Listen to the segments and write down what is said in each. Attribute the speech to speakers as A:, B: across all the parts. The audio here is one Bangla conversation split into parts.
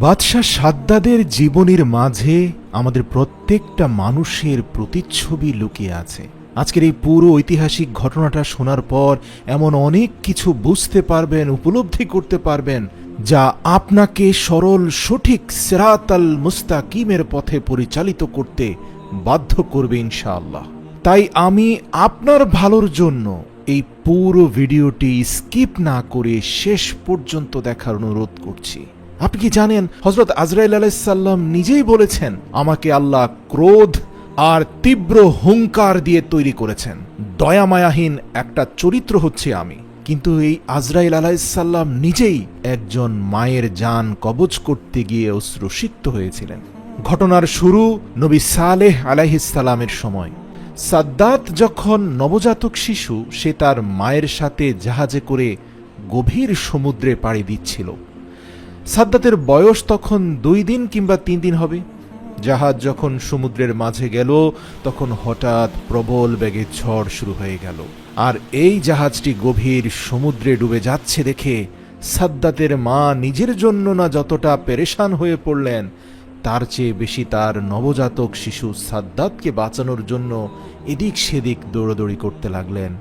A: বাদশাহ সাদ্দাদের জীবনের মাঝে আমাদের প্রত্যেকটা মানুষের প্রতিচ্ছবি লুকিয়ে আছে। আজকের এই পুরো ঐতিহাসিক ঘটনাটা শোনার পর এমন অনেক কিছু বুঝতে পারবেন, উপলব্ধি করতে পারবেন, যা আপনাকে সরল সঠিক সিরাতাল মুস্তাকিমের পথে পরিচালিত করতে বাধ্য করবে ইনশাআল্লাহ। তাই আমি আপনার ভালোর জন্য এই পুরো ভিডিওটি স্কিপ না করে শেষ পর্যন্ত দেখার অনুরোধ করছি। আপনি কি জানেন, হযরত আজরাইল আলাইহিস সালাম নিজেই বলেছেন, আমাকে আল্লাহ ক্রোধ আর তীব্র হুঙ্কার দিয়ে তৈরি করেছেন। দয়ামায়াহীন একটা চরিত্র হচ্ছে আমি। কিন্তু এই আজরাইল আলাইহিস সালাম নিজেই একজন মায়ের জান কবজ করতে গিয়ে অশ্রুসিক্ত হয়েছিলেন। ঘটনার শুরু নবী সালেহ আলাইহিস সালামের সময়। সাদ্দাত যখন নবজাতক শিশু, সে তার মায়ের সাথে জাহাজে করে গভীর সমুদ্রে পাড়ি দিচ্ছিল। সাদ্দাতের বয়স তখন 2 দিন কিংবা 3 দিন হবে। জাহাজ যখন সমুদ্রের মাঝে গেল, তখন হঠাৎ প্রবল বেগে ঝড় শুরু হয়ে গেল। আর এই জাহাজটি গভীর সমুদ্রে ডুবে যাচ্ছে দেখে সাদ্দাতের মা নিজের জন্য না যতটা পেরেশান হয়ে পড়লেন, তার চেয়ে বেশি তার নবজাতক শিশু সাদ্দাতকে বাঁচানোর জন্য এদিক সেদিক দৌড়াদৌড়ি করতে লাগলেন।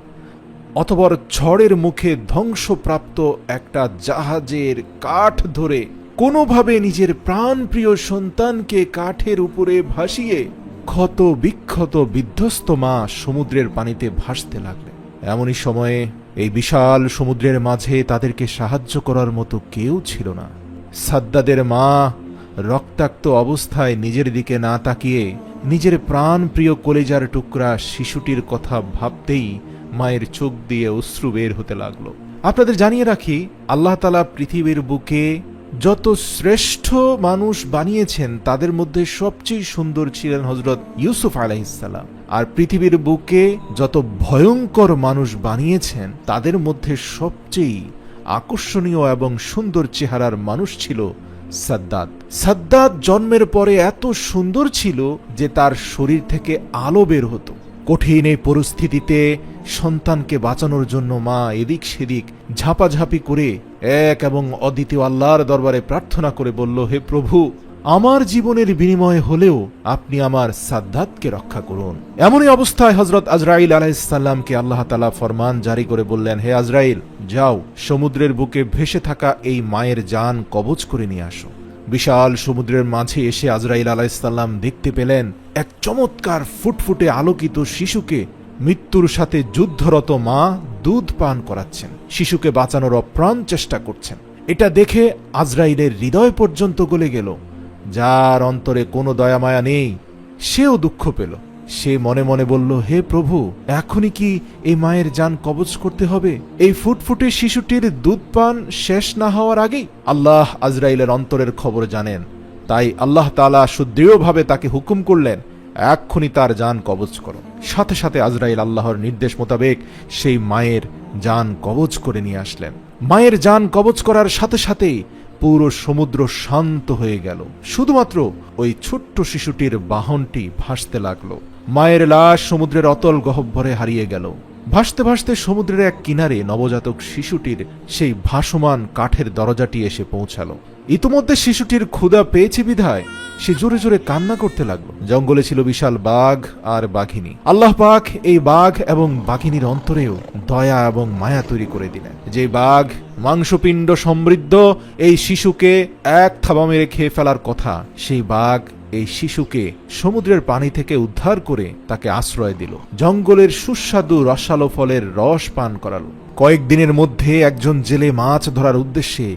A: অতঃপর ঝড়ের মুখে ধ্বংসপ্রাপ্ত একটা জাহাজের কাঠ ধরে কোনোভাবে নিজের প্রাণপ্রিয় সন্তানকে কাঠের উপরে ভাসিয়ে ক্ষত বিক্ষত বিধ্বস্ত মা সমুদ্রের পানিতে ভাসতে লাগলেন। এমনই সময়ে এই বিশাল সমুদ্রের মাঝে তাদেরকে সাহায্য করার মতো কেউ ছিল না। সাদ্দাদের মা রক্তাক্ত অবস্থায় নিজের দিকে না তাকিয়ে নিজের প্রাণপ্রিয় কলেজার টুকরা শিশুটির কথা ভাবতেই মায়ের চোখ দিয়ে অশ্রু বের হতে লাগলো। আপনাদের জানিয়ে রাখি, আল্লাহ তাআলা পৃথিবীর বুকে যত শ্রেষ্ঠ মানুষ বানিয়েছেন তাদের মধ্যে সবচেয়ে সুন্দর ছিলেন হযরত ইউসুফ আলাইহিস সালাম। আর পৃথিবীর বুকে যত ভয়ঙ্কর মানুষ বানিয়েছেন তাদের মধ্যে সবচেয়ে আকর্ষণীয় এবং সুন্দর চেহারার মানুষ ছিল সাদ্দাত। সাদ্দাত জন্মের পরে এত সুন্দর ছিল যে তার শরীর থেকে আলো বের হতো। কঠিন এই পরিস্থিতিতে সন্তানকে বাঁচানোর জন্য মা এদিক সেদিক ঝাঁপাঝাঁপি করে এক এবং অদ্বিতীয় আল্লাহর দরবারে প্রার্থনা করে বলল, হে প্রভু, আমার জীবনের বিনিময়ে হলেও আপনি আমার সাদ্দাতকে রক্ষা করুন। এমনই অবস্থায় হযরত আজরাইল আলাইহিস সালামকে আল্লাহ তাআলা ফরমান জারি করে বললেন, হে আজরাইল, যাও সমুদ্রের বুকে ভেসে থাকা এই মায়ের জান কবজ করে নিয়ে আসো। বিশাল সমুদ্রের মাঝে এসে আজরাইল আলাইহিস সালাম দেখতে পেলেন এক চমৎকার ফুটফুটে আলোকিত শিশুকে মৃত্যুর সাথে যুদ্ধরত মা দুধ পান করাচ্ছেন, শিশুকে বাঁচানোর অপ্রাণ চেষ্টা করছেন। এটা দেখে আজরাইলের হৃদয় পর্যন্ত গলে গেল। যার অন্তরে কোনো দয়া মায়া নেই, সেও দুঃখ পেল। সে মনে মনে বলল, হে প্রভু, এখনই কি এই মায়ের জান কবজ করতে হবে? এই ফুটফুটে শিশুটির দুধ পান শেষ না হওয়ার আগেই? আল্লাহ আজরাইলের অন্তরের খবর জানেন, তাই আল্লাহ তাআলা সুদৃঢ়ভাবে তাকে হুকুম করলেন, এক্ষুনি তার জান কবজ করো। সাথে সাথে আজরাইল আল্লাহর নির্দেশ মোতাবেক সেই মায়ের জান কবজ করে নিয়ে আসলেন। মায়ের জান কবজ করার সাথে সাথেই পুরো সমুদ্র শান্ত হয়ে গেল। শুধুমাত্র ওই ছোট্ট শিশুটির বাহনটি ভাসতে লাগলো। মায়ের লাশ সমুদ্রের অতল গহ্বরে হারিয়ে গেল। ভাসতে ভাসতে সমুদ্রের এক কিনারে নবজাতক শিশুটির সেই ভাসমান কাঠের দরজাটি এসে পৌঁছালো। ইতোমধ্যে শিশুটির ক্ষুধা পেয়েছে বিধায় সে জোরে জোরে কান্না করতে লাগলো। জঙ্গলে ছিল বিশাল বাঘ আর বাঘিনী। আল্লাহ পাক এই বাঘ এবং বাঘিনীর অন্তরেও দয়া এবং মায়া তৈরি করে দিলেন। যে বাঘ মাংসপিণ্ড সমৃদ্ধ এই শিশুকে এক থাবা মেরে খেয়ে ফেলার কথা, সেই বাঘ এই শিশুকে সমুদ্রের পানি থেকে উদ্ধার করে তাকে আশ্রয় দিল। জঙ্গলের সুস্বাদু রসালো ফলের রস পান করালো। কয়েকদিনের মধ্যে একজন জেলে মাছ ধরার উদ্দেশ্যে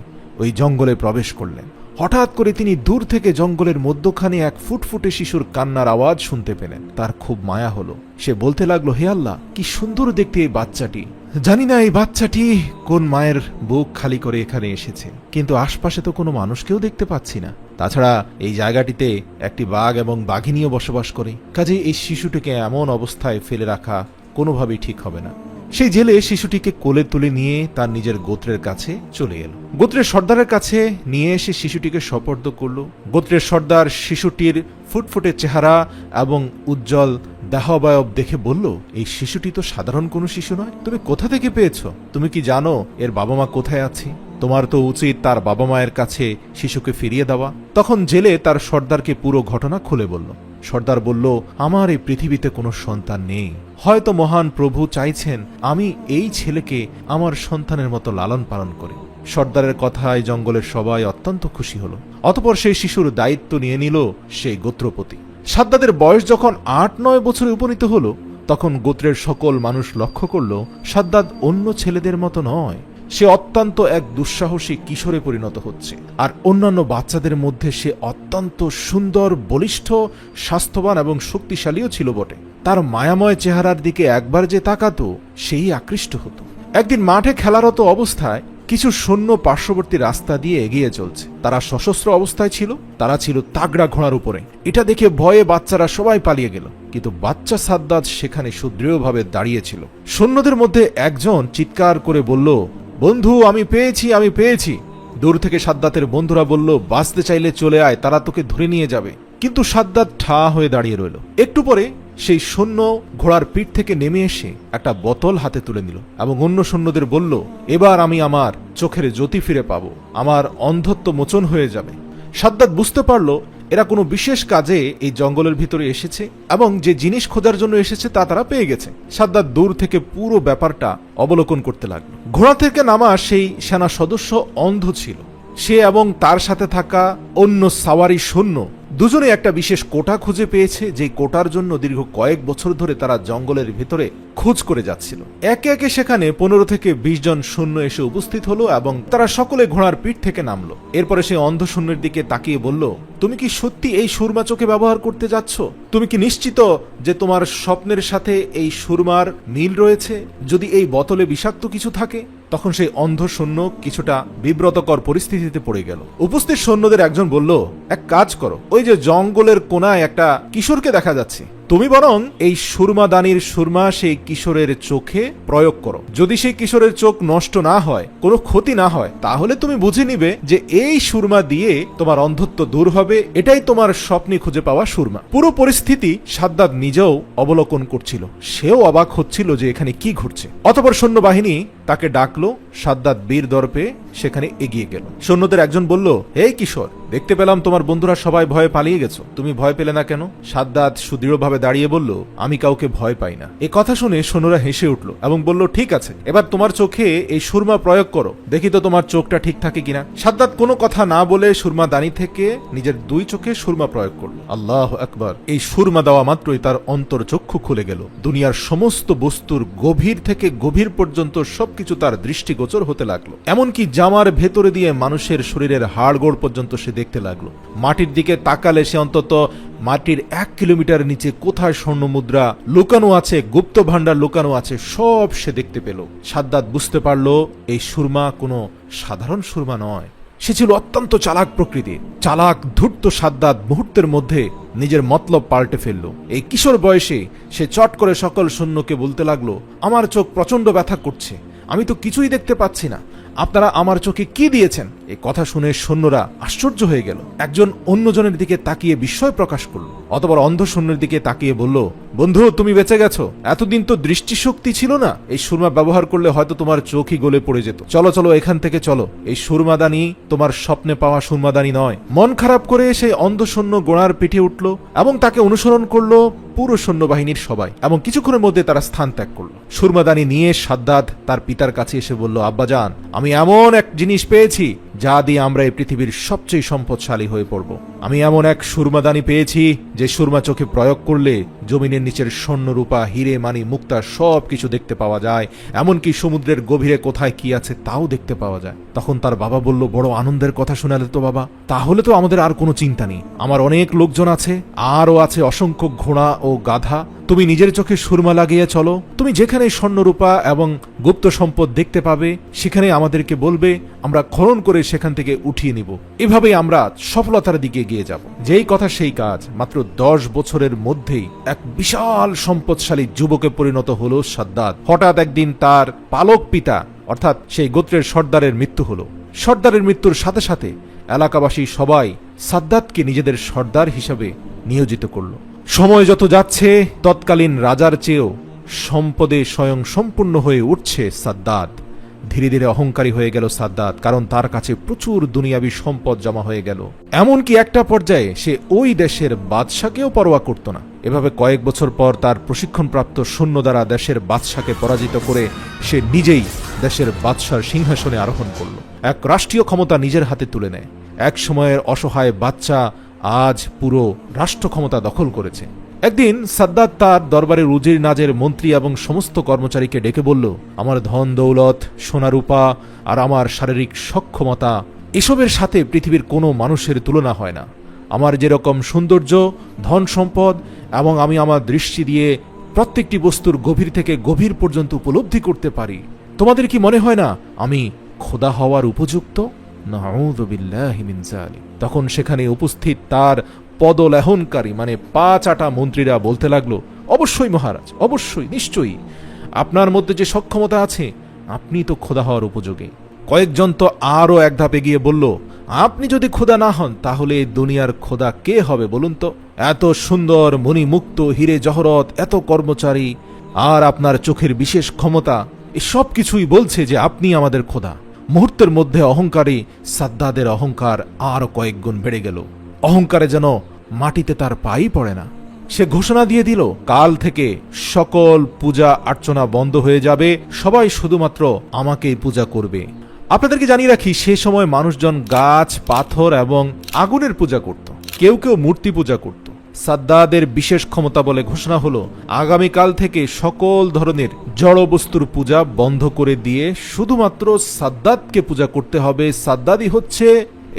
A: ওই জঙ্গলে প্রবেশ করলেন। হঠাৎ করে তিনি দূর থেকে জঙ্গলের মধ্যখানে এক ফুটফুটে শিশুর কান্নার আওয়াজ শুনতে পেলেন। তার খুব মায়া হলো। সে বলতে লাগলো, হে আল্লাহ, কি সুন্দর দেখতে এই বাচ্চাটি। জানি না এই বাচ্চাটি কোন মায়ের বুক খালি করে এখানে এসেছে, কিন্তু আশপাশে তো কোনো মানুষকেও দেখতে পাচ্ছি না। তাছাড়া এই জায়গাটিতে একটি বাঘ এবং বাঘিনীও বসবাস করে। কাজেই এই শিশুটিকে এমন অবস্থায় ফেলে রাখা কোনোভাবেই ঠিক হবে না। সেই জেলে শিশুটিকে কোলে তুলে নিয়ে তার নিজের গোত্রের কাছে চলে এলো। গোত্রের সর্দারের কাছে নিয়ে এসে শিশুটিকে সোপর্দ করল। গোত্রের সর্দার শিশুটির ফুটফুটে চেহারা এবং উজ্জ্বল দেহাবয়ব দেখে বলল, এই শিশুটি তো সাধারণ কোনো শিশু নয়। তুমি কোথা থেকে পেয়েছো? তুমি কি জানো এর বাবা মা কোথায় আছে? তোমার তো উচিত তার বাবা মায়ের কাছে শিশুকে ফিরিয়ে দেওয়া। তখন জেলে তার সর্দারকে পুরো ঘটনা খুলে বলল। সর্দার বলল, আমার এই পৃথিবীতে কোনো সন্তান নেই, হয়তো মহান প্রভু চাইছেন আমি এই ছেলেকে আমার সন্তানের মতো লালন পালন করি। সর্দারের কথায় জঙ্গলের সবাই অত্যন্ত খুশি হলো। অতঃপর সেই শিশুর দায়িত্ব নিয়ে নিল সেই গোত্রপতি। সাদ্দাদের বয়স যখন ৮-৯ বছরে উপনীত হলো, তখন গোত্রের সকল মানুষ লক্ষ্য করল সাদ্দাদ অন্য ছেলেদের মতো নয়, সে অত্যন্ত এক দুঃসাহসী কিশোরে পরিণত হচ্ছে। আর অন্যান্য বাচ্চাদের মধ্যে সে অত্যন্ত সুন্দর, বলিষ্ঠ, স্বাস্থ্যবান এবং শক্তিশালীও ছিল বটে। তার মায়াময় চেহারার দিকে একবার যে তাকাতো সেই আকৃষ্ট হতো। একদিন মাঠে খেলারত অবস্থায় কিছু সৈন্য পার্শ্ববর্তী রাস্তা দিয়ে এগিয়ে চলছে। তারা সশস্ত্র অবস্থায় ছিল, তারা ছিল তাগড়া ঘোড়ার উপরে। এটা দেখে ভয়ে বাচ্চারা সবাই পালিয়ে গেল, কিন্তু বাচ্চা সাদ্দাদ সেখানে সুদৃঢ়ভাবে দাঁড়িয়েছিল। সৈন্যদের মধ্যে একজন চিৎকার করে বলল, বন্ধু, আমি পেয়েছি, আমি পেয়েছি। দূর থেকে সাদ্দাতের বন্ধুরা বলল, বাঁচতে চাইলে চলে আয়, তারা তোকে ধরে নিয়ে যাবে। কিন্তু সাদ্দাত ঠা হয়ে দাঁড়িয়ে রইল। একটু পরে সেই সৈন্য ঘোড়ার পিঠ থেকে নেমে এসে একটা বোতল হাতে তুলে নিল এবং অন্য সৈন্যদের বলল, এবার আমি আমার চোখের জ্যোতি ফিরে পাবো, আমার অন্ধত্ব মোচন হয়ে যাবে। সাদ্দাত বুঝতে পারল এরা কোনো বিশেষ কাজে এই জঙ্গলের ভিতরে এসেছে এবং যে জিনিস খোঁজার জন্য এসেছে তা তারা পেয়ে গেছে। সাদ্দাত দূর থেকে পুরো ব্যাপারটা অবলোকন করতে লাগলো। ঘোড়া থেকে নামা সেই সেনা সদস্য অন্ধ ছিল। সে এবং তার সাথে থাকা অন্য সাওয়ারি সৈন্য দুজনে একটা বিশেষ কোটা খুঁজে পেয়েছে, যে কোটার জন্য দীর্ঘ কয়েক বছর ধরে তারা জঙ্গলের ভিতরে খোঁজ করে যাচ্ছিল। একে একে সেখানে 15 থেকে 20 জন সৈন্য এসে উপস্থিত হলো এবং তারা সকলে ঘোড়ার পিঠ থেকে নামলো। এরপরে সে অন্ধ সৈন্যের দিকে তাকিয়ে বলল, তুমি কি সত্যি এই সুরমা চোখে ব্যবহার করতে যাচ্ছ? তুমি কি নিশ্চিত যে তোমার স্বপ্নের সাথে এই সুরমার মিল রয়েছে? যদি এই বোতলে বিষাক্ত কিছু থাকে? তখন সেই অন্ধ সৈন্য কিছুটা বিব্রতকর পরিস্থিতিতে পড়ে গেল। উপস্থিত সৈন্যদের একজন বলল, এক কাজ করো, ওই যে জঙ্গলের কোনায় একটা কিশোরকে দেখা যাচ্ছে, তুমি বরং এই সুরমাদানির সুরমা সেই কিশোরের চোখে প্রয়োগ করো। যদি সেই কিশোরের চোখ নষ্ট না হয়, কোনো ক্ষতি না হয়, তাহলে তুমি বুঝে নিবে যে এই সুরমা দিয়ে তোমার অন্ধত্ব দূর হবে। এটাই তোমার স্বপ্নে খুঁজে পাওয়া সুরমা। পুরো পরিস্থিতি সাদ্দাত নিজেও অবলোকন করছিল। সেও অবাক হচ্ছিল যে এখানে কি ঘটছে। অতঃপর সৈন্যবাহিনী তাকে ডাকলো। সাদ্দাত বীর দর্পে সেখানে এগিয়ে গেল। সৈন্যদের একজন বলল, হে কিশোর, দেখতে পেলাম তোমার বন্ধুরা সবাই ভয়ে পালিয়ে গেছো, তুমি ভয় পেলে না কেন? সাদ্দাত সুদৃঢ়ভাবে দাঁড়িয়ে বলল, আমি কাউকে ভয় পাই না। এ কথা শুনে সৈন্যরা হেসে উঠল এবং বলল, ঠিক আছে, এবার তোমার চোখে এই সুরমা প্রয়োগ করো, দেখি তো তোমার চোখটা ঠিক থাকে কিনা। সাদ্দাত কোনো কথা না বলে সুরমা দানি থেকে নিজের 2 চোখে সুরমা প্রয়োগ করল। আল্লাহু আকবার! এই সুরমা দেওয়া মাত্রই তার অন্তর চক্ষু খুলে গেল। দুনিয়ার সমস্ত বস্তুর গভীর থেকে গভীর পর্যন্ত সবকিছু তার দৃষ্টিগোচর হতে লাগলো। এমনকি জামার ভেতরে দিয়ে মানুষের শরীরের হাড়গোড় পর্যন্ত সে দেখতে লাগলো। মাটির দিকে তাকালে সে অন্তত মাটির 1 কিলোমিটার নিচে কোথায় স্বর্ণ মুদ্রা লুকানো আছে, গুপ্ত ভান্ডার লুকানো আছে, সব সে দেখতে পেল। সাদ্দাত বুঝতে পারল এই সুরমা কোনো সাধারণ সুরমা নয়, সে ছিল অত্যন্ত চালাক প্রকৃতির। চালাক ধূর্ত সাদ্দাত মুহূর্তের মধ্যে নিজের মতলব পাল্টে ফেলল। এই কিশোর বয়সে সে চট করে সকল সৈন্যকে বলতে লাগলো, আমার চোখ প্রচন্ড ব্যথা করছে, আমি তো কিছুই দেখতে পাচ্ছি না, আপনারা আমার চোখে কি দিয়েছেন? এই কথা শুনে সৈন্যরা আশ্চর্য হয়ে গেল। একজন অন্যজনের দিকে তাকিয়ে বিস্ময় প্রকাশ করল। অতঃপর অন্ধ সৈন্যের দিকে তাকিয়ে বলল, বন্ধু, তুমি বেঁচে গেছো। এতদিন তো দৃষ্টিশক্তি ছিল না, এই সুরমা ব্যবহার করলে হয়তো তোমার চোখই গলে পড়ে যেত। চলো চলো, এখান থেকে চলো। এই সুরমাদানি তোমার স্বপ্নে পাওয়া সুরমাদানি নয়। মন খারাপ করে সেই অন্ধ সৈন্য গোড়ার পিঠে উঠল এবং তাকে অনুসরণ করলো পুরো সৈন্যবাহিনীর সবাই, এবং কিছুক্ষণের মধ্যে তারা স্থান ত্যাগ করল। সুরমাদানি নিয়ে সাদ্দাত তার পিতার কাছে এসে বলল, আব্বাজান, আমি এমন এক জিনিস পেয়েছি যা দিয়ে আমরা এই পৃথিবীর সবচেয়ে সম্পদশালী হয়ে পড়ব। আমি এমন এক সুরমাদানি পেয়েছি যে সুরমা চোখে প্রয়োগ করলে জমিনের নিচের স্বর্ণ, রূপা, হিরে, মানি, মুক্তা সব কিছু দেখতে পাওয়া যায়, এমনকি সমুদ্রের গভীরে কোথায় কি আছে তাও দেখতে পাওয়া যায়। তখন তার বাবা বলল, বড় আনন্দের কথা শোনালে তো বাবা, তাহলে তো আমাদের আর কোনো চিন্তা নেই। আমার অনেক লোকজন আছে, আরও আছে অসংখ্য ঘোড়া ও গাধা। তুমি নিজের চোখে সুরমা লাগিয়ে চলো, তুমি যেখানে স্বর্ণরূপা এবং গুপ্ত সম্পদ দেখতে পাবে সেখানে আমাদেরকে বলবে, আমরা খনন করে সেখান থেকে উঠিয়ে নিব। এভাবেই আমরা সফলতার দিকে এগিয়ে যাব। যেই কথা সেই কাজ। মাত্র 10 বছরের মধ্যেই এক বিশাল সম্পদশালী যুবকে পরিণত হলো সাদ্দাত। হঠাৎ একদিন তার পালক পিতা অর্থাৎ সেই গোত্রের সর্দারের মৃত্যু হলো। সর্দারের মৃত্যুর সাথে সাথে এলাকাবাসী সবাই সাদ্দাতকে নিজেদের সর্দার হিসাবে নিয়োজিত করল। সময় যত যাচ্ছে তৎকালীন রাজার চেয়েও সম্পদে স্বয়ং সম্পূর্ণ হয়ে উঠছে সাদ্দাত। ধীরে ধীরে অহংকারী হয়ে গেল সাদ্দাত, কারণ তার কাছে প্রচুর দুনিয়াবি সম্পদ জমা হয়ে গেল। এমনকি একটা পর্যায়ে সে ওই দেশের বাদশাকেও পরোয়া করত না। এভাবে কয়েক বছর পর তার প্রশিক্ষণপ্রাপ্ত সৈন্য দ্বারা দেশের বাদশাকে পরাজিত করে সে নিজেই দেশের বাদশার সিংহাসনে আরোহণ করল, এক রাষ্ট্রীয় ক্ষমতা নিজের হাতে তুলে নেয়। এক সময়ের অসহায় বাচ্চা আজ পুরো রাষ্ট্র ক্ষমতা দখল করেছে। একদিন সাদ্দাত তার দরবারের উজির নাজের মন্ত্রী এবং সমস্ত কর্মচারীকে ডেকে বলল, আমার ধন দৌলত, সোনারূপা আর আমার শারীরিক সক্ষমতা, এসবের সাথে পৃথিবীর কোনো মানুষের তুলনা হয় না। আমার যেরকম সৌন্দর্য, ধন সম্পদ এবং আমি আমার দৃষ্টি দিয়ে প্রত্যেকটি বস্তুর গভীর থেকে গভীর পর্যন্ত উপলব্ধি করতে পারি, তোমাদের কি মনে হয় না আমি খোদা হওয়ার উপযুক্ত? নাউযু বিল্লাহি মিন যালিক। তখন সেখানে উপস্থিত তার পদলেহনকারী মানে পা চাটা মন্ত্রীরা বলতে লাগলো, অবশ্যই মহারাজ, অবশ্যই, নিশ্চয়ই, আপনার মধ্যে যে সক্ষমতা আছে আপনি তো খোদা হওয়ার উপযোগী। কয়েকজন তো আরও এক ধাপ এগিয়ে বলল, আপনি যদি খোদা না হন তাহলে এই দুনিয়ার খোদা কে হবে বলুন তো? এত সুন্দর মণিমুক্ত হীরে জহরত, এত কর্মচারী, আর আপনার চোখের বিশেষ ক্ষমতা, এসব কিছুই বলছে যে আপনি আমাদের খোদা। মুহূর্তের মধ্যে অহংকারী সাদ্দাদের অহংকার আরও কয়েক গুণ বেড়ে গেল। অহংকারে যেন মাটিতে তার পাই পড়ে না। সে ঘোষণা দিয়ে দিল, কাল থেকে সকল পূজা অর্চনা বন্ধ হয়ে যাবে, সবাই শুধুমাত্র আমাকেই পূজা করবে। আপনাদেরকে জানিয়ে রাখি, সে সময় মানুষজন গাছ, পাথর এবং আগুনের পূজা করত, কেউ কেউ মূর্তি পূজা করত। সাদ্দাদের বিশেষ ক্ষমতা বলে ঘোষণা হলো, আগামীকাল থেকে সকল ধরনের জড় বস্তুর পূজা বন্ধ করে দিয়ে শুধুমাত্র সাদ্দাতকে পূজা করতে হবে। সাদ্দাদই হচ্ছে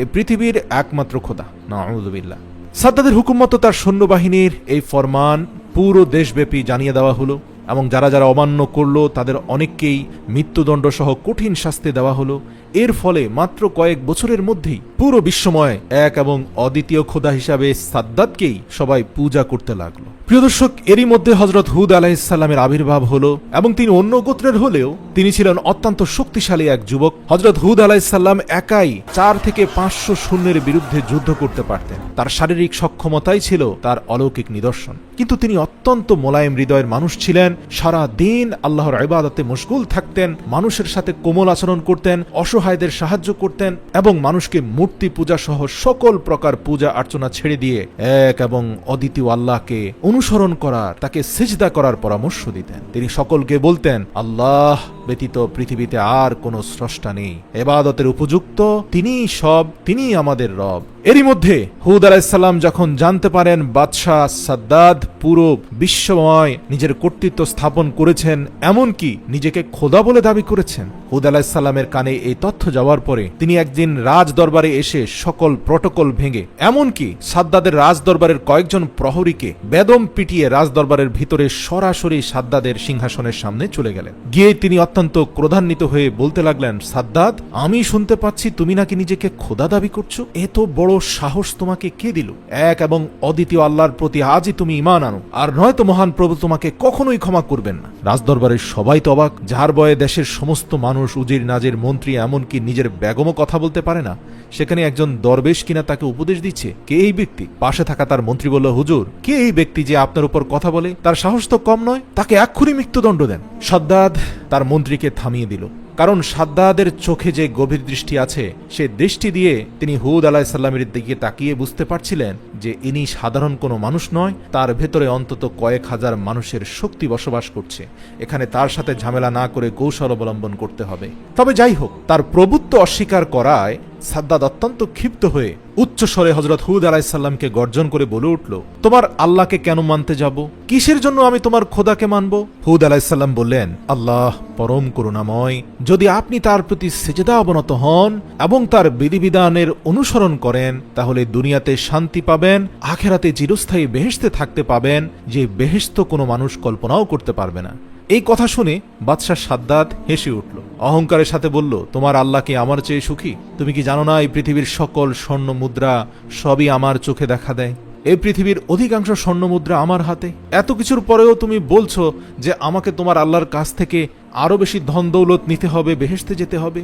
A: এই পৃথিবীর একমাত্র খোদা। নাউযু বিল্লাহ। সাদ্দাদের হুকুম মতো তার সৈন্যবাহিনীর এই ফরমান পুরো দেশব্যাপী জানিয়ে দেওয়া হলো এবং যারা যারা অমান্য করলো তাদের অনেককেই মৃত্যুদণ্ড সহ কঠিন শাস্তি দেওয়া হলো। এর ফলে মাত্র কয়েক বছরের মধ্যেই পুরো বিশ্বময় এক এবং অদ্বিতীয় খোদা হিসাবে সাদ্দাতকেই সবাই পূজা করতে লাগলো। প্রিয় দর্শক, এরই মধ্যে হযরত হুদ আলাইহিস সালামের আবির্ভাব হলো এবং তিনি অন্য গোত্রের হলেও তিনি ছিলেন অত্যন্ত শক্তিশালী এক যুবক। হযরত হুদ আলাইহিস সালাম একাই 4 থেকে 500 সৈন্যের বিরুদ্ধে যুদ্ধ করতে পারতেন। তার শারীরিক সক্ষমতাই ছিল তার অলৌকিক নিদর্শন। কিন্তু তিনি অত্যন্ত মোলায়েম হৃদয়ের মানুষ ছিলেন। সারা দিন আল্লাহর ইবাদতে মশগুল থাকতেন, মানুষের সাথে কোমল আচরণ করতেন, অসহায়দের সাহায্য করতেন এবং মানুষকে মূর্তি পূজা সহ সকল প্রকার পূজা অর্চনা ছেড়ে দিয়ে এক এবং অদ্বিতীয় আল্লাহকে অনুসরণ করার, তাকে সিজদা করার পরামর্শ দিতেন। তিনি সকলকে বলতেন, আল্লাহ ব্যতীত পৃথিবীতে আর কোনো স্রষ্টা নেই, ইবাদতের উপযুক্ত তিনিই সব, তিনিই আমাদের রব। এরই মধ্যে হুদ আলাইহিস সালাম যখন জানতে পারেন বাদশাহ সাদ্দাদ পুরো বিশ্বময় নিজের কর্তৃত্ব স্থাপন করেছেন, এমনকি নিজেকে খোদা বলে দাবি করেছেন, হুদ আলাইহিস সালামের কানে এই তথ্য যাওয়ার পরে তিনি একদিন রাজ দরবারে এসে সকল প্রটোকল ভেঙে, এমনকি সাদ্দাদের রাজ দরবারের কয়েকজন প্রহরীকে বেদম পিটিয়ে রাজ দরবারের ভিতরে সরাসরি সাদ্দাদের সিংহাসনের সামনে চলে গেলেন। গিয়ে তিনি অত্যন্ত ক্রোধান্বিত হয়ে বলতে লাগলেন, সাদ্দাদ, আমি শুনতে পাচ্ছি তুমি নাকি নিজেকে খোদা দাবি করছো। এত বড় সাহস তোমাকে কে দিল? এক এবং অদ্বিতীয় আল্লাহর প্রতি আজই তুমি ঈমান আনো, আর নয়তো মহান প্রভু তোমাকে কখনোই ক্ষমা করবেন না। রাজদরবারের সবাই তো অবাক, যার বয়ে দেশের সমস্ত মানুষ, উজির নাজের মন্ত্রী, এমনকি নিজের বেগমও কথা বলতে পারে না, সেখানে একজন দরবেশ কিনা তাকে উপদেশ দিচ্ছে। কে এই ব্যক্তি? পাশে থাকা তার মন্ত্রী বলল, হুজুর, কে এই ব্যক্তি যে আপনার উপর কথা বলে? তার সাহস তো কম নয়, তাকে এক্ষুনি মৃত্যুদণ্ড দেন। সাদ্দাদ তার মন্ত্রীকে থামিয়ে দিল, কারণ সাদ্দাদের চোখে যে গভীর দৃষ্টি আছে, সে দৃষ্টি দিয়ে তিনি হুদ আলাইহিস সালামের দিকে তাকিয়ে বুঝতে পারছিলেন যে ইনি সাধারণ কোনো মানুষ নয়, তার ভেতরে অন্তত কয়েক হাজার মানুষের শক্তি বসবাস করছে। এখানে তার সাথে ঝামেলা না করে কৌশল অবলম্বন করতে হবে। তবে যাই হোক, তার প্রভুত্ব অস্বীকার করায় সাদ্দাদ অত্যন্ত ক্ষিপ্ত হয়ে উচ্চ স্বরে হযরত হুদ আলাইহিস সালামকে গর্জন করে বলে উঠল, তোমার আল্লাহকে কেন মানতে যাব? কিসের জন্য আমি তোমার খোদাকে মানব? হুদ আলাইহিস সালাম বললেন, আল্লাহ পরম করুণাময়, যদি আপনি তার প্রতি সিজদা অবনত হন এবং তার বিধিবিধানের অনুসরণ করেন, তাহলে দুনিয়াতে শান্তি পাবেন, আখিরাতে চিরস্থায়ী বেহেশতে থাকতে পাবেন, যে বেহেশত কোনো মানুষ কল্পনাও করতে পারবে না। এই কথা শুনে বাদশাহ সাদ্দাদ হেসে উঠল, অহংকারের সাথে বলল, তোমার আল্লাহ কি আমার চেয়ে সুখী? তুমি কি জানো না এই পৃথিবীর সকল স্বর্ণ মুদ্রা সবই আমার চোখে দেখা দেয়? এই পৃথিবীর অধিকাংশ স্বর্ণ মুদ্রা আমার হাতে। এত কিছুর পরেও তুমি বলছো যে আমাকে তোমার আল্লাহর কাছ থেকে আরো বেশি ধন দৌলত নিতে হবে, বেহেশতে যেতে হবে।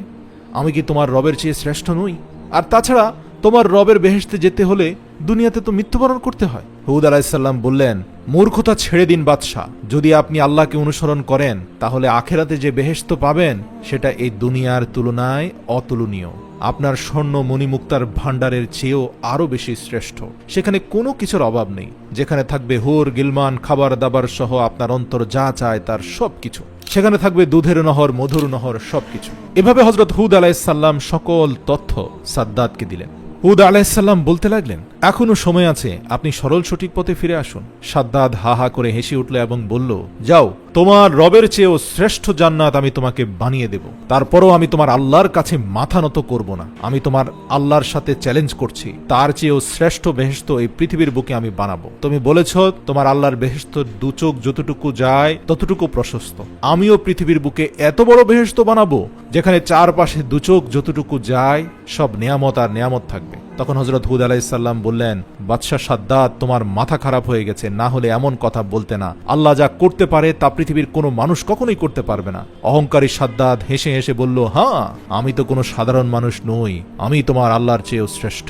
A: আমি কি তোমার রবের চেয়ে শ্রেষ্ঠ নই? আর তাছাড়া তোমার রবের বেহেশতে যেতে হলে দুনিয়াতে তো মৃত্যুবরণ করতে হয়। হুদ আলাইহিসসালাম বললেন, মূর্খতা ছেড়ে দিন বাদশাহ, যদি আপনি আল্লাহকে অনুসরণ করেন তাহলে আখেরাতে যে বেহেশত পাবেন সেটা এই দুনিয়ার তুলনায় অতুলনীয়। আপনার স্বর্ণ মণিমুক্তার ভাণ্ডারের চেয়েও আরো বেশি শ্রেষ্ঠ। সেখানে কোনো কিছুর অভাব নেই, যেখানে থাকবে হুর গিলমান, খাবার দাবার সহ আপনার অন্তর যা চায় তার সবকিছু। সেখানে থাকবে দুধের নহর, মধুর নহর, সবকিছু। এভাবে হযরত হুদ আলাইহিসসালাম সকল তথ্য সাদ্দাতকে দিলেন। হুদ আলাইহিসসালাম বলতে লাগলেন, এখনো সময় আছে, আপনি সরল সঠিক পথে ফিরে আসুন। সাদ্দাত হা হা করে হেসে উঠল এবং বলল, যাও, তোমার রবের চেয়েও শ্রেষ্ঠ জান্নাত আমি তোমাকে বানিয়ে দেব। তারপরও আমি তোমার আল্লাহর কাছে মাথা নত করব না। আমি তোমার আল্লাহর সাথে চ্যালেঞ্জ করছি, তার চেয়েও শ্রেষ্ঠ বেহেশত এই পৃথিবীর বুকে আমি বানাবো। তুমি বলেছ তোমার আল্লাহর বেহেশত দু চোখ যতটুকু যায় ততটুকু প্রশস্ত। আমিও পৃথিবীর বুকে এত বড় বেহেশত বানাবো যেখানে চারপাশে দু চোখ যতটুকু যায় সব নেয়ামত আর নেয়ামত থাকবে। তখন হযরত হুদ আলাইহিসসালাম বললেন, বাদশাহ সাদ্দাত, তোমার মাথা খারাপ হয়ে গেছে, না হলে এমন কথা বলতে না। আল্লাহ যা করতে পারে তা পৃথিবীর কোনো মানুষ কখনোই করতে পারবে না। অহংকারী সাদ্দাত হেসে হেসে বলল, হ্যাঁ, আমি তো কোনো সাধারণ মানুষ নই, আমি তোমার আল্লাহর চেয়েও শ্রেষ্ঠ।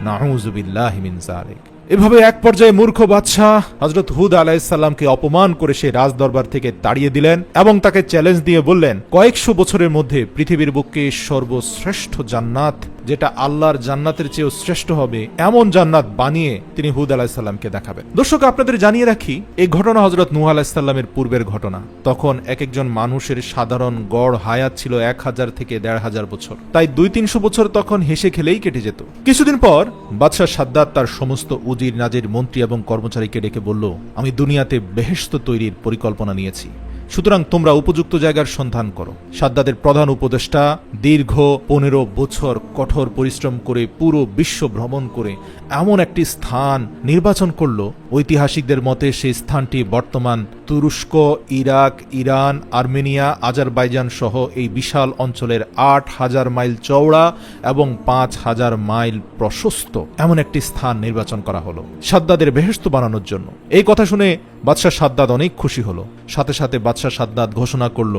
A: নাউযুবিল্লাহি মিন যালিক। এভাবে এক পর্যায়ে মূর্খ বাদশাহ হযরত হুদ আলাইহিসসালামকে অপমান করে সে রাজদরবার থেকে তাড়িয়ে দিলেন এবং তাকে চ্যালেঞ্জ দিয়ে বললেন, কয়েকশো বছরের মধ্যে পৃথিবীর বুকে সর্বশ্রেষ্ঠ জান্নাত, যেটা আল্লাহর জান্নাতের চেয়েও শ্রেষ্ঠ হবে, এমন জান্নাত বানিয়ে তিনি হুদ আলাইহিসসালামকে দেখাবেন। দর্শক, আপনাদের জানিয়ে রাখি, এই ঘটনা হযরত নূহ আলাইহিসসালামের পূর্বের ঘটনা। তখন এক একজন মানুষের সাধারণ গড় হায়াত ছিল 1000 থেকে 1500 বছর। তাই 200-300 বছর তখন হেসে খেলেই কেটে যেত। কিছুদিন পর বাদশাহ সাদ্দাত তার সমস্ত উজির, নাজির, মন্ত্রী এবং কর্মচারীকে ডেকে বলল, আমি দুনিয়াতে বেহেশত তৈরির পরিকল্পনা নিয়েছি, সুতরাং তোমরা উপযুক্ত জায়গার সন্ধান করো। সাদ্দাতের প্রধান উপদেষ্টা দীর্ঘ 15 বছর কঠোর পরিশ্রম করে পুরো বিশ্ব ভ্রমণ করে এমন একটি স্থান নির্বাচন করল, ঐতিহাসিকদের মতে সেই স্থানটি বর্তমান তুরস্ক, ইরাক, ইরান, আর্মেনিয়া, আজারবাইজান সহ এই বিশাল অঞ্চলের 8000 মাইল চওড়া এবং 5000 মাইল প্রশস্ত এমন একটি স্থান নির্বাচন করা হলো সাদ্দাতের বেহেশত বানানোর জন্য। এই কথা শুনে বাদশাহ সাদ্দাত অনেক খুশি হলো। সাথে সাথে বাদশাহ সাদ্দাত ঘোষণা করল,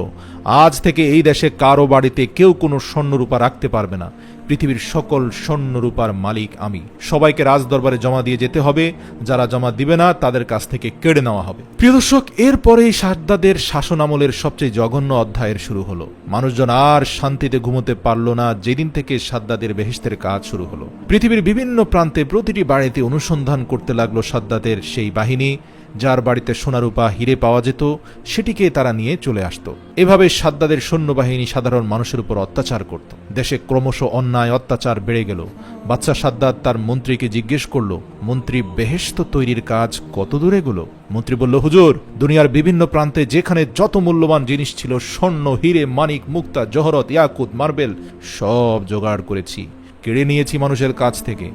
A: আজ থেকে এই দেশে কারো বাড়িতে কেউ কোনো স্বর্ণরূপা রাখতে পারবে না। পৃথিবীর সকল স্বর্ণরূপার মালিক আমি। সবাইকে রাজদরবারে জমা দিয়ে যেতে হবে, যারা জমা দিবে না তাদের কাছ থেকে কেড়ে নেওয়া হবে। প্রিয় দর্শক, এরপরেই সাদ্দাতের শাসন আমলের সবচেয়ে জঘন্য অধ্যায়ের শুরু হলো। মানুষজন আর শান্তিতে ঘুমোতে পারল না যেদিন থেকে সাদ্দাতের বেহেশতের কাজ শুরু হলো। পৃথিবীর বিভিন্ন প্রান্তে প্রতিটি বাড়িতে অনুসন্ধান করতে লাগলো সাদ্দাতের সেই বাহিনী, যার বাড়িতে সোনারূপা হিরে পাওয়া যেত সেটিকে তারা নিয়ে চলে আসত। এভাবে সাদ্দাতের সৈন্যবাহিনী সাধারণ মানুষের উপর অত্যাচার করত। দেশে ক্রমশ অন্যায় অত্যাচার বেড়ে গেল। বাদশাহ সাদ্দাত তার মন্ত্রীকে জিজ্ঞেস করল, মন্ত্রী, বেহেশত তৈরির কাজ কত দূরে গেল? মন্ত্রী বলল, হুজুর, দুনিয়ার বিভিন্ন প্রান্তে যেখানে যত মূল্যবান জিনিস ছিল, স্বর্ণ, হিরে, মানিক, মুক্তা, জহরত, ইয়াকুত, মার্বেল, সব জোগাড় করেছি, কেড়ে নিয়েছি মানুষের কাছ থেকে।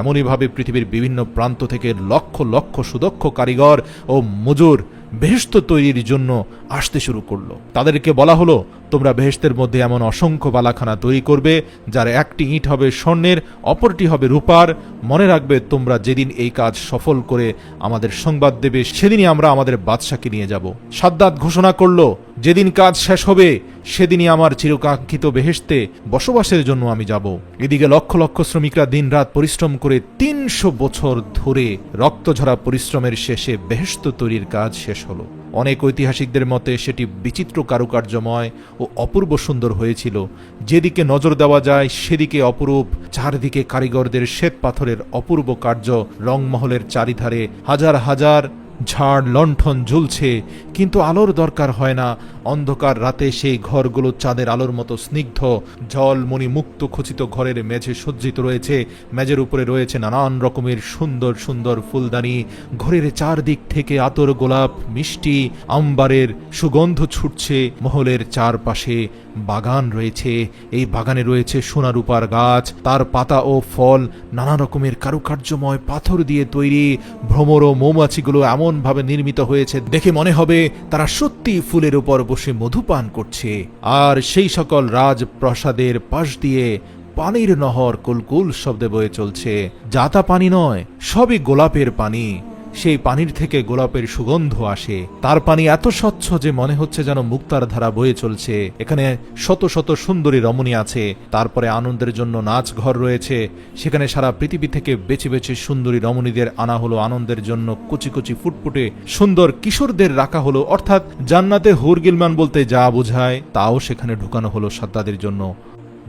A: এমনইভাবে পৃথিবীর বিভিন্ন প্রান্ত থেকে লক্ষ লক্ষ সুদক্ষ কারিগর ও মজুর বেহেশত তৈরির জন্য আসতে শুরু করলো। তাদেরকে বলা হলো, তোমরা বেহেশতের মধ্যে এমন অসংখ্য বালাখানা তৈরি করবে, যার একটি ইট হবে স্বর্ণের, অপরটি হবে রূপার। মনে রাখবে, তোমরা যেদিন এই কাজ সফল করে আমাদের সংবাদ দেবে, সেদিনই আমরা আমাদের বাদশাকে নিয়ে যাব। সাদ্দাত ঘোষণা করলো, যেদিন কাজ শেষ হবে সেদিনই আমার চিরকাঙ্ক্ষিত বেহেশতে বসবাসের জন্য আমি যাব। এদিকে লক্ষ লক্ষ শ্রমিকরা দিন রাত পরিশ্রম করে 300 বছর ধরে রক্তঝরা পরিশ্রমের শেষে বেহেশত তৈরির কাজ শেষ হলো। অনেক ঐতিহাসিকদের মতে সেটি বিচিত্র কারুকার্যময় ও অপূর্ব সুন্দর হয়েছিল। যেদিকে নজর দেওয়া যায় সেদিকে অপরূপ। চারদিকে কারিগরদের শ্বেত পাথরের অপূর্ব কার্য, রংমহলের চারিধারে হাজার হাজার ঝাড় লণ্ঠন ঝুলছে, কিন্তু আলোর দরকার হয় না। অন্ধকার রাতে সেই ঘরগুলো চাঁদের আলোর মতো স্নিগ্ধ। ঝলমণি মুক্ত খচিত ঘরের মেঝে সজ্জিত রয়েছে। মেঝের উপরে রয়েছে নানান রকমের সুন্দর সুন্দর ফুলদানি। ঘরের চারদিক থেকে আতর, গোলাপ, মিষ্টি, আম্বারের সুগন্ধ ছুটছে। মহলের চারপাশে বাগান রয়েছে। এই বাগানে রয়েছে সোনারূপার গাছ, তার পাতা ও ফল নানা রকমের কারুকার্যময় পাথর দিয়ে তৈরি। ভ্রমর ও মৌমাছিগুলো এমন ভাবে নির্মিত হয়েছে, দেখে মনে হবে তারা সত্যি ফুলের উপর বসে মধু পান করছে। আর সেই সকল রাজপ্রাসাদের পাশ দিয়ে পানির নহর কুলকুল শব্দে বয়ে চলছে। যা তা পানি নয়, সবই গোলাপের পানি। সেই পানির থেকে গোলাপের সুগন্ধ আসে। তার পানি এত স্বচ্ছ যে মনে হচ্ছে যেন মুক্তার ধারা বয়ে চলছে। এখানে শত শত সুন্দরী রমণী আছে। তারপরে আনন্দের জন্য নাচ ঘর রয়েছে। সেখানে সারা পৃথিবী থেকে বেছে বেছে সুন্দরী রমণীদের আনা হলো আনন্দের জন্য। কুচি কুচি ফুটফুটে সুন্দর কিশোরদের রাখা হলো। অর্থাৎ জান্নাতে হুর গিলমান বলতে যা বোঝায় তাও সেখানে ঢুকানো হলো সাদ্দাদের জন্য।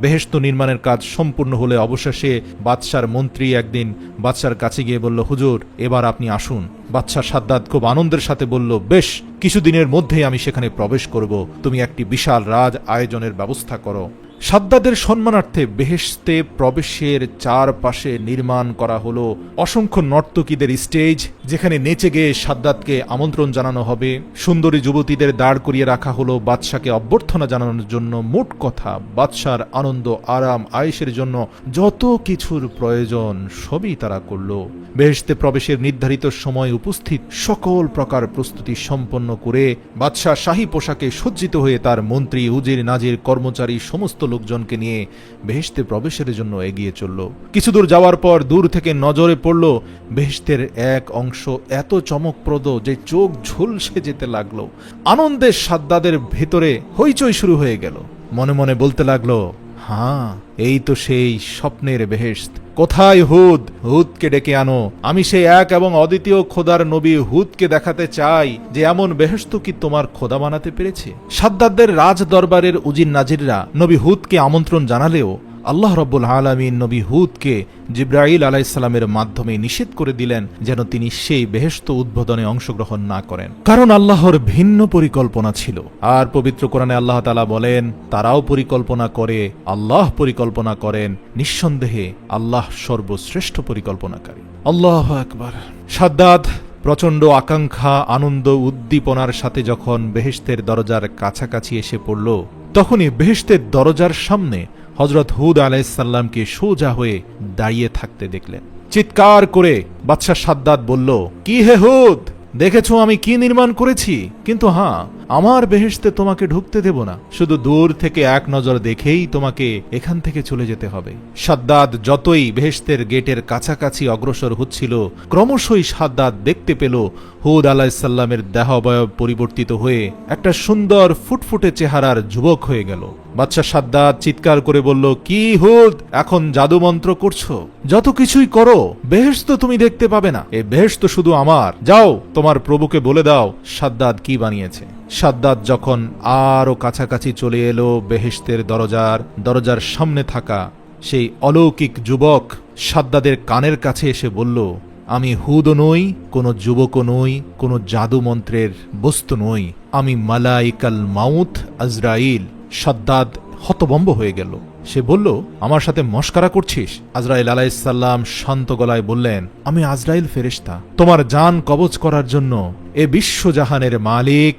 A: বেহেশত নির্মাণের কাজ সম্পূর্ণ হলে অবশেষে বাদশার মন্ত্রী একদিন বাদশার কাছে গিয়ে বলল, হুজুর এবার আপনি আসুন। বাদশা সাদ্দাদ খুব আনন্দের সাথে বলল, বেশ, কিছুদিনের মধ্যেই আমি সেখানে প্রবেশ করব, তুমি একটি বিশাল রাজ আয়োজনের ব্যবস্থা করো। সাদ্দাদের সম্মানার্থে বেহেশতে প্রবেশের চারপাশে নির্মাণ করা হলো অসংখ্য নর্তকীদের স্টেজ, যেখানে নেচে গিয়ে সাদ্দাদকে আমন্ত্রণ জানানো হবে। সুন্দরী যুবতীদের দাঁড় করিয়ে রাখা হলো বাদশাকে অভ্যর্থনা জানানোর জন্য। মোট কথা, বাদশার আনন্দ আরাম আয়েশের জন্য যত কিছুর প্রয়োজন সবই তারা করল। বেহেশতে প্রবেশের নির্ধারিত সময় উপস্থিত সকল প্রকার প্রস্তুতি সম্পন্ন করে বাদশা শাহী পোশাকে সজ্জিত হয়ে তার মন্ত্রী, উজির, নাজির, কর্মচারী সমস্ত লোকজনকে নিয়ে বেহেশতে প্রবেশের জন্য এগিয়ে চলল। কিছু দূর যাওয়ার পর দূর থেকে নজরে পড়ল বেহেশতের এক অংশ এত চমকপ্রদ যে চোখ ঝলসে যেতে লাগলো। আনন্দে সাদ্দাদের ভেতরে হইচই শুরু হয়ে গেল। মনে মনে বলতে লাগলো, হ্যাঁ, এই তো সেই স্বপ্নের বেহেশত। কোথায় হুদ? হুদকে ডেকে আনো। আমি সেই এক এবং অদ্বিতীয় খোদার নবী হুদকে দেখাতে চাই যে এমন বেহেশত কি তোমার খোদা বানাতে পেরেছে। সাদ্দাদের রাজ দরবারের উজির নাজিররা নবী হুদকে আমন্ত্রণ জানালেও আল্লাহ রাব্বুল আলামিন নবী হুদকে জিবরাইল আলাইহিস সালামের মাধ্যমে নিষেধ করে দিলেন যেন তিনি সেই বেহেশত উদ্বোধনে অংশগ্রহণ না করেন, কারণ আল্লাহর ভিন্ন পরিকল্পনা ছিল। আর পবিত্র কোরআনে আল্লাহ তাআলা বলেন, তারাও পরিকল্পনা করে, আল্লাহ পরিকল্পনা করেন, নিঃসন্দেহে আল্লাহ সর্বশ্রেষ্ঠ পরিকল্পনাকারী। আল্লাহু আকবার। সাদ্দাদ প্রচণ্ড আকাঙ্ক্ষা, আনন্দ, উদ্দীপনার সাথে যখন বেহেশতের দরজার কাছাকাছি এসে পড়ল, তখনই বেহেশতের দরজার সামনে হযরত হুদ আলাইহিস সালামকে সোজা হয়ে দাঁড়িয়ে থাকতে দেখলেন। চিৎকার করে বাদশা সাদ্দাদ বলল, কি হে হুদ, দেখেছো আমি কি নির্মাণ করেছি? কিন্তু হ্যাঁ, আমার বেহেশতে তোমাকে ঢুকতে দেব না। শুধু দূর থেকে এক নজর দেখেই তোমাকে এখান থেকে চলে যেতে হবে। সাদ্দাদ যতই বেহেশতের গেটের কাছাকাছি অগ্রসর হচ্ছিল, ক্রমশই সাদ্দাদ দেখতে পেল হুদ আলাইহিস সালামের দেহাবয়ব পরিবর্তিত হয়ে একটা সুন্দর ফুটফুটে চেহারার যুবক হয়ে গেল। বাদশা সাদ্দাদ চিৎকার করে বলল, কি হুদ, এখন জাদু মন্ত্র করছো? যত কিছুই করো, বেহেশত তুমি দেখতে পাবে না। এই বেহেশত শুধু আমার। যাও, তোমার প্রভুকে বলে দাও সাদ্দাদ কি বানিয়েছে। সাদ্দাদ যখন আরো কাছাকাছি চলে এলো বেহেশতের দরজার সামনে থাকা সেই অলৌকিক যুবক সাদ্দাদের কানের কাছে এসে বলল, আমি হুদও নই, কোনো যুবকও নই, কোনো জাদু মন্ত্রের বস্তু নই, আমি মালাইকাল মাউত আজরাইল। সাদ্দাদ হতভম্ব হয়ে গেল। সে বলল, আমার সাথে মশকরা করছিস? আজরাইল আলাইহিস সালাম শান্ত গলায় বললেন, আমি আজরাইল ফেরেশতা, তোমার জান কবজ করার জন্য এ বিশ্বজাহানের মালিক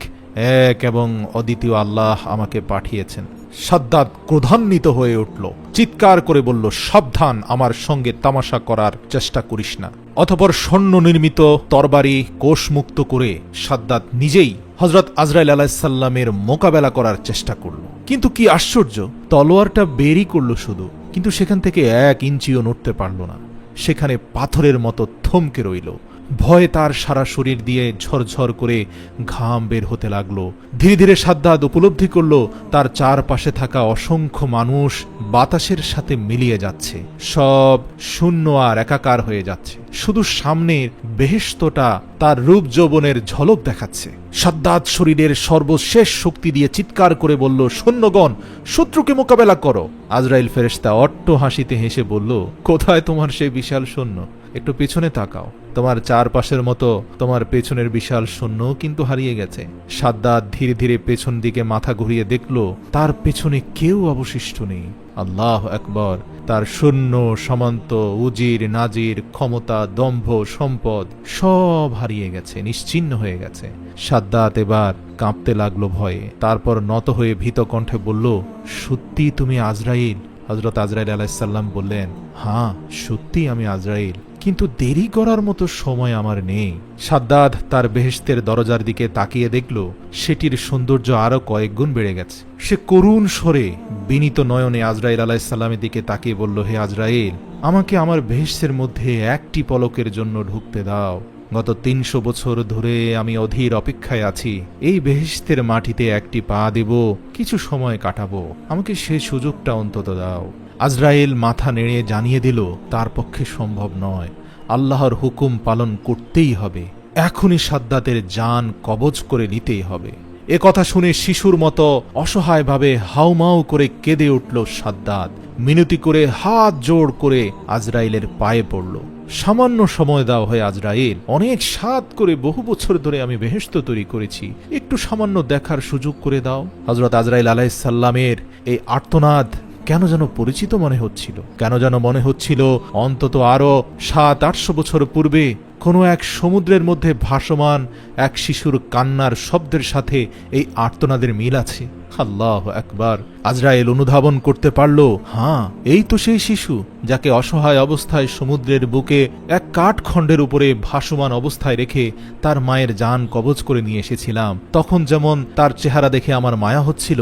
A: এক এবং অদ্বিতীয় আল্লাহ আমাকে পাঠিয়েছেন। সাদ্দাদ ক্রোধান্বিত হয়ে উঠল, চিৎকার করে বলল, সাবধান, আমার সঙ্গে তামাশা করার চেষ্টা করিস না। অতঃপর স্বর্ণ নির্মিত তরবারি কোষমুক্ত করে সাদ্দাদ নিজেই হযরত আজরাইল আলাইহিস সালামের মোকাবেলা করার চেষ্টা করল। কিন্তু কি আশ্চর্য, তলোয়ারটা বেরই করল শুধু, কিন্তু সেখান থেকে 1 ইঞ্চিও নড়তে পারল না। সেখানে পাথরের মতো থমকে রইল। ভয়ে তার সারা শরীর দিয়ে ঝরঝর করে ঘাম বের হতে লাগলো। ধীরে ধীরে সাদ্দাদ উপলব্ধি করল তার চারপাশে থাকা অসংখ্য মানুষ বাতাসের সাথে মিলিয়ে যাচ্ছে, সব শূন্য আর একাকার হয়ে যাচ্ছে। শুধু সামনের বেহেশতটা তার রূপ যৌবনের ঝলক দেখাচ্ছে। সাদ্দাদ শরীরের সর্বশেষ শক্তি দিয়ে চিৎকার করে বলল, সৈন্যগণ, শত্রুকে মোকাবেলা করো। আজরাইল ফেরেশতা অট্ট হাসিতে হেসে বলল, কোথায় তোমার সেই বিশাল সৈন্য? একটু পিছনে তাকাও, তোমার চারপাশের মতো তোমার পেছনের বিশাল সৈন্য কিন্তু হারিয়ে গেছে। সাদ্দাদ ধীরে ধীরে পেছন দিকে মাথা ঘুরিয়ে দেখল, তার পেছনে কেউ অবশিষ্ট নেই। আল্লাহ আকবার। তার সৈন্য, সামন্ত, উজির, নাজির, ক্ষমতা, দম্ভ, সম্পদ সব হারিয়ে গেছে, নিশ্চিহ্ন হয়ে গেছে। সাদ্দাত এবার কাঁপতে লাগলো ভয়ে। তারপর নত হয়ে ভীত কণ্ঠে বলল, সত্যি তুমি আজরাইল? হযরত আজরাইল আলাইহিস সালাম বললেন, হ্যাঁ, সত্যি আমি আজরাইল, কিন্তু দেরি করার মতো সময় আমার নেই। সাদ্দাদ তার বেহেশতের দরজার দিকে তাকিয়ে দেখল সেটির সৌন্দর্য আরো কয়েক গুণ বেড়ে গেছে। সে করুণ স্বরে বিনীত নয়নে আজরাইল আলাইহিস সালামের দিকে তাকিয়ে বলল, হে আজরাইল, আমাকে আমার বেহেশতের মধ্যে একটি পলকের জন্য ঢুকতে দাও। গত ৩০০ বছর ধরে আমি অধীর অপেক্ষায় আছি এই বেহেশতের মাটিতে একটি পা দেব, কিছু সময় কাটাবো, আমাকে সে সুযোগটা অন্তত দাও। আজরাইল মাথা নেড়ে জানিয়ে দিল তার পক্ষে সম্ভব নয়, আল্লাহর হুকুম পালন করতেই হবে, এখনই সাদ্দাতের জান কবজ করে নিতেই হবে। এ কথা শুনে শিশুর মতো অসহায়ভাবে হাউমাউ করে কেঁদে উঠল সাদ্দাত, মিনতি করে হাত জোড় করে আজরাইলের পায়ে পড়ল। সামান্য সময় দাও হয় আজরাইল, অনেক সাধ করে বহু বছর ধরে আমি বেহেশত তৈরি করেছি, একটু সামান্য দেখার সুযোগ করে দাও। হযরত আজরাইল আলাইহিস সালামের এই আর্তনাদ কেন যেন পরিচিত মনে হচ্ছিল, কেন যেন মনে হচ্ছিল অন্তত আরো ৭০০-৮০০ বছর পূর্বে কোনো এক সমুদ্রের মধ্যে ভাসমান এক শিশুর কান্নার শব্দের সাথে এই আর্তনাদের মিল আছে। আল্লাহু আকবার। আজরাইল অনুধাবন করতে পারল, হ্যাঁ, এই তো সেই শিশু যাকে অসহায় অবস্থায় সমুদ্রের বুকে এক কাঠখণ্ডের উপরে ভাসমান অবস্থায় রেখে তার মায়ের জান কবজ করে নিয়ে এসেছিলাম। তখন যেমন তার চেহারা দেখে আমার মায়া হচ্ছিল,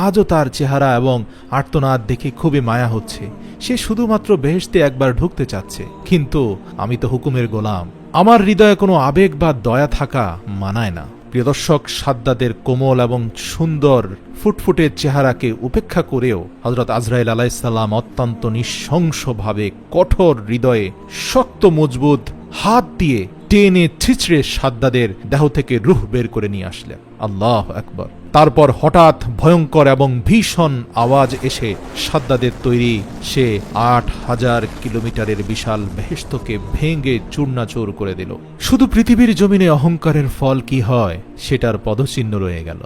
A: আজও তার চেহারা এবং আর্তনাদ দেখে খুবই মায়া হচ্ছে। সে শুধুমাত্র বেহেশতে একবার ঢুকতে চাচ্ছে, কিন্তু আমি তো হুকুমের গোলাম, আমার হৃদয়ে কোনো আবেগ বা দয়া থাকা মানায় না। প্রিয় দর্শক, সাদ্দাতের কোমল এবং সুন্দর ফুটফুটে চেহারাকে উপেক্ষা করেও হযরত আজরাইল আলাইহিস সালাম অত্যন্ত নৃশংসভাবে কঠোর হৃদয়ে শক্ত মজবুত হাত দিয়ে টেনে ছিঁচড়ে সাদ্দাদের দেহ থেকে রূহ বের করে নিয়ে আসলেন। আল্লাহু আকবার। তারপর হঠাৎ ভয়ঙ্কর এবং ভীষণ আওয়াজ এসে সাদ্দাদের তৈরি সে ৮,০০০ কিলোমিটারের বিশাল বেহেশতকে ভেঙে চূর্ণাচূর করে দিল। শুধু পৃথিবীর জমিনে অহংকারের ফল কি হয় সেটার পদচিহ্ন রয়ে গেল।